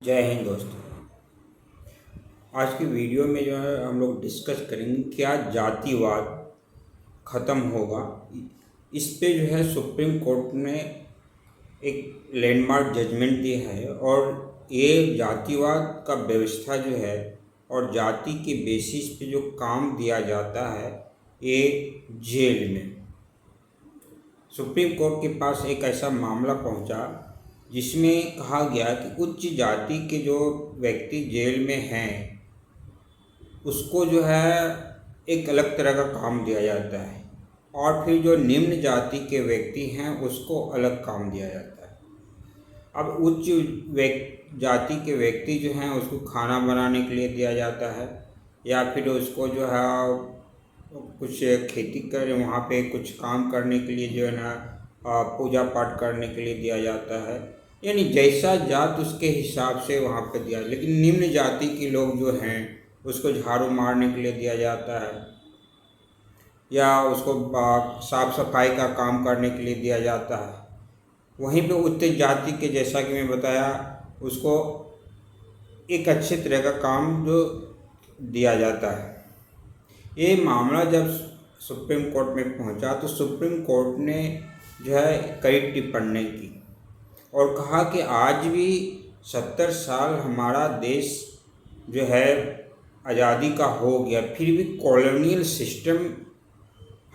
जय हिंद दोस्तों। आज की वीडियो में जो है हम लोग डिस्कस करेंगे क्या जातिवाद ख़त्म होगा। इस पे जो है सुप्रीम कोर्ट ने एक लैंडमार्क जजमेंट दिया है और ये जातिवाद का व्यवस्था जो है और जाति के बेसिस पे जो काम दिया जाता है ये जेल में। सुप्रीम कोर्ट के पास एक ऐसा मामला पहुंचा जिसमें कहा गया कि उच्च जाति के जो व्यक्ति जेल में हैं उसको जो है एक अलग तरह का काम दिया जाता है और फिर जो निम्न जाति के व्यक्ति हैं उसको अलग काम दिया जाता है। अब उच्च जाति के व्यक्ति जो हैं उसको खाना बनाने के लिए दिया जाता है या फिर उसको जो है कुछ खेती कर वहाँ पे कुछ काम करने के लिए जो है ना पूजा पाठ करने के लिए दिया जाता है। यानी जैसा जात उसके हिसाब से वहाँ पे दिया। लेकिन निम्न जाति के लोग जो हैं उसको झाड़ू मारने के लिए दिया जाता है या उसको साफ सफाई का काम करने के लिए दिया जाता है। वहीं पे उच्च जाति के जैसा कि मैं बताया उसको एक अच्छे तरह का काम जो दिया जाता है। ये मामला जब सुप्रीम कोर्ट में पहुंचा तो सुप्रीम कोर्ट ने जो है कई टिप्पणी की और कहा कि आज भी 70 साल हमारा देश जो है आज़ादी का हो गया फिर भी कॉलोनियल सिस्टम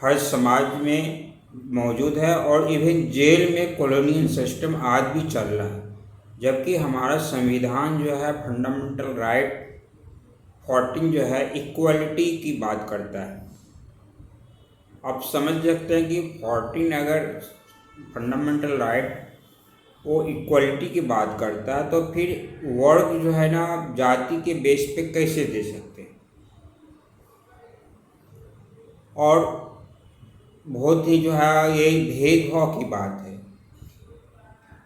हर समाज में मौजूद है और इवन जेल में कॉलोनियल सिस्टम आज भी चल रहा है। जबकि हमारा संविधान जो है फंडामेंटल राइट 14 जो है इक्वलिटी की बात करता है। आप समझ सकते हैं कि 14 अगर फंडामेंटल राइट वो इक्वलिटी की बात करता है तो फिर वर्ग जो है ना जाति के बेस पे कैसे दे सकते हैं। और बहुत ही जो है ये भेदभाव की बात है,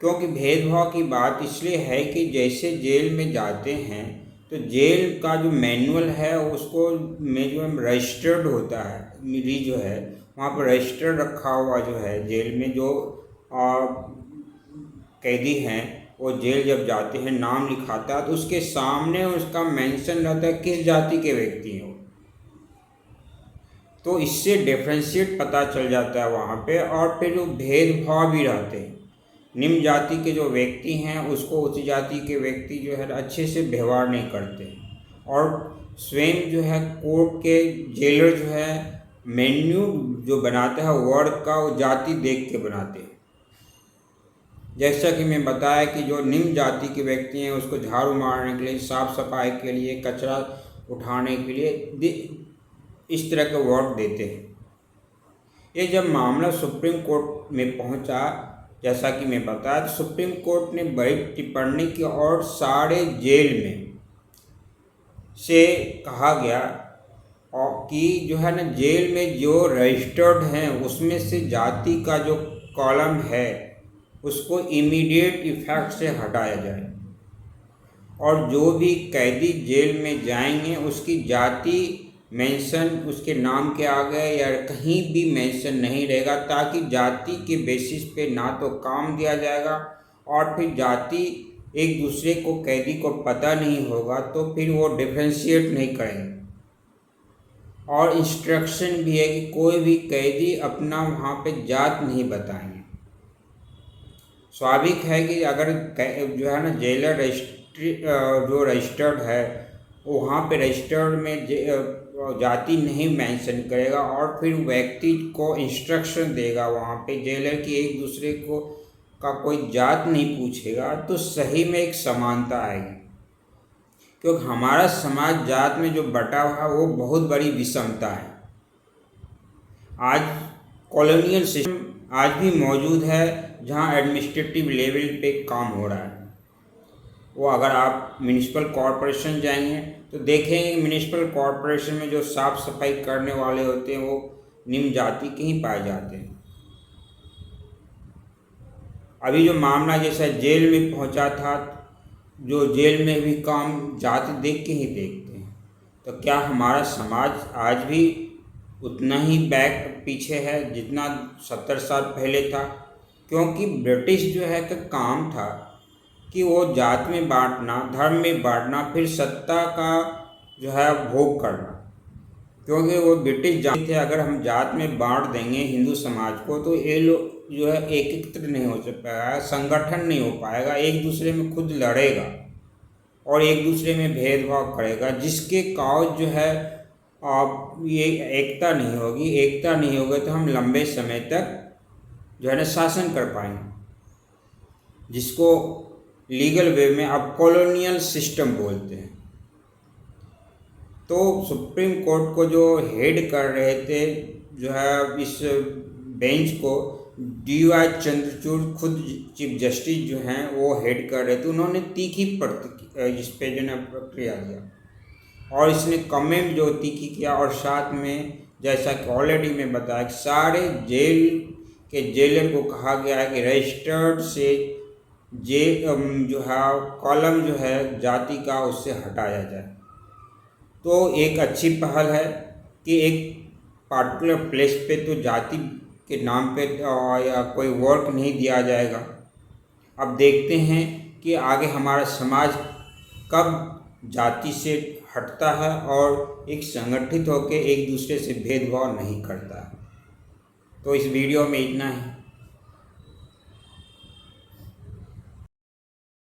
क्योंकि भेदभाव की बात इसलिए है कि जैसे जेल में जाते हैं तो जेल का जो मैनुअल है उसको में जो रजिस्टर्ड होता है मेरी जो है वहाँ पर रजिस्टर्ड रखा हुआ जो है जेल में जो कैदी हैं वो जेल जब जाते हैं नाम लिखाता है तो उसके सामने उसका मेंशन रहता है किस जाति के व्यक्ति हैं। तो इससे डिफ्रेंशिएट पता चल जाता है वहाँ पे। और फिर जो भेदभाव भी रहते हैं, निम्न जाति के जो व्यक्ति हैं उसको उच्च जाति के व्यक्ति जो है अच्छे से व्यवहार नहीं करते और स्वयं जो है कोर्ट के जेलर जो है मेन्यू जो बनाता है वर्ग का वो जाति देख के बनाते हैं। जैसा कि मैं बताया कि जो निम्न जाति के व्यक्ति हैं उसको झाड़ू मारने के लिए, साफ सफाई के लिए, कचरा उठाने के लिए इस तरह के वर्क देते हैं। ये जब मामला सुप्रीम कोर्ट में पहुंचा जैसा कि मैं बताया तो सुप्रीम कोर्ट ने बड़ी टिप्पणी की और सारे जेल में से कहा गया और कि जो है ना जेल में जो रजिस्टर्ड हैं उसमें से जाति का जो कॉलम है उसको इमीडिएट इफेक्ट से हटाया जाए और जो भी कैदी जेल में जाएंगे उसकी जाति मेंशन उसके नाम के आगे या कहीं भी मेंशन नहीं रहेगा, ताकि जाति के बेसिस पे ना तो काम दिया जाएगा और फिर जाति एक दूसरे को कैदी को पता नहीं होगा तो फिर वो डिफ्रेंशिएट नहीं करेंगे। और इंस्ट्रक्शन भी है कि कोई भी कैदी अपना वहाँ पे जात नहीं बताएंगे। स्वाभाविक है कि अगर जो है ना जेलर जो रजिस्टर्ड है वहाँ पे रजिस्टर्ड में जाति नहीं मेंशन करेगा और फिर व्यक्ति को इंस्ट्रक्शन देगा वहाँ पे जेलर की एक दूसरे को का कोई जात नहीं पूछेगा तो सही में एक समानता आएगी। क्योंकि हमारा समाज जात में जो बटा हुआ है वो बहुत बड़ी विषमता है। आज कॉलोनियल सिस्टम आज भी मौजूद है जहाँ एडमिनिस्ट्रेटिव लेवल पे काम हो रहा है। वो अगर आप म्यूनिसिपल कॉरपोरेशन जाएंगे तो देखेंगे म्यूनिसिपल कॉरपोरेशन में जो साफ़ सफाई करने वाले होते हैं वो निम्न जाति के ही पाए जाते हैं। अभी जो मामला जैसा जेल में पहुंचा था, जो जेल में भी काम जाति देख के ही देखते हैं, तो क्या हमारा समाज आज भी उतना ही पीछे है जितना 70 साल पहले था? क्योंकि ब्रिटिश जो है का काम था कि वो जात में बांटना, धर्म में बांटना, फिर सत्ता का जो है भोग करना। क्योंकि वो ब्रिटिश जानते थे अगर हम जात में बांट देंगे हिंदू समाज को तो ये लोग जो है एकत्रित नहीं हो पाएगा, संगठन नहीं हो पाएगा, एक दूसरे में खुद लड़ेगा और एक दूसरे में भेदभाव करेगा, जिसके काउज जो है ये एकता नहीं होगी। एकता नहीं होगी तो हम लंबे समय तक जो है ना शासन कर पाएंगे, जिसको लीगल वे में अब कॉलोनियल सिस्टम बोलते हैं। तो सुप्रीम कोर्ट को जो हेड कर रहे थे जो है इस बेंच को, डी.वाई. चंद्रचूड़ खुद चीफ जस्टिस जो हैं वो हेड कर रहे थे। उन्होंने तीखी इस पे जो है प्रक्रिया दिया और इसने कमेंट जो तीखी किया, और साथ में जैसा कि ऑलरेडी मैं बताया कि सारे जेल के जेलर को कहा गया है कि रजिस्टर्ड से जो है कॉलम जो है जाति का उससे हटाया जाए। तो एक अच्छी पहल है कि एक पार्टिकुलर प्लेस पे तो जाति के नाम पे या कोई वर्क नहीं दिया जाएगा। अब देखते हैं कि आगे हमारा समाज कब जाति से हटता है और एक संगठित होकर एक दूसरे से भेदभाव नहीं करता है। तो इस वीडियो में इतना है।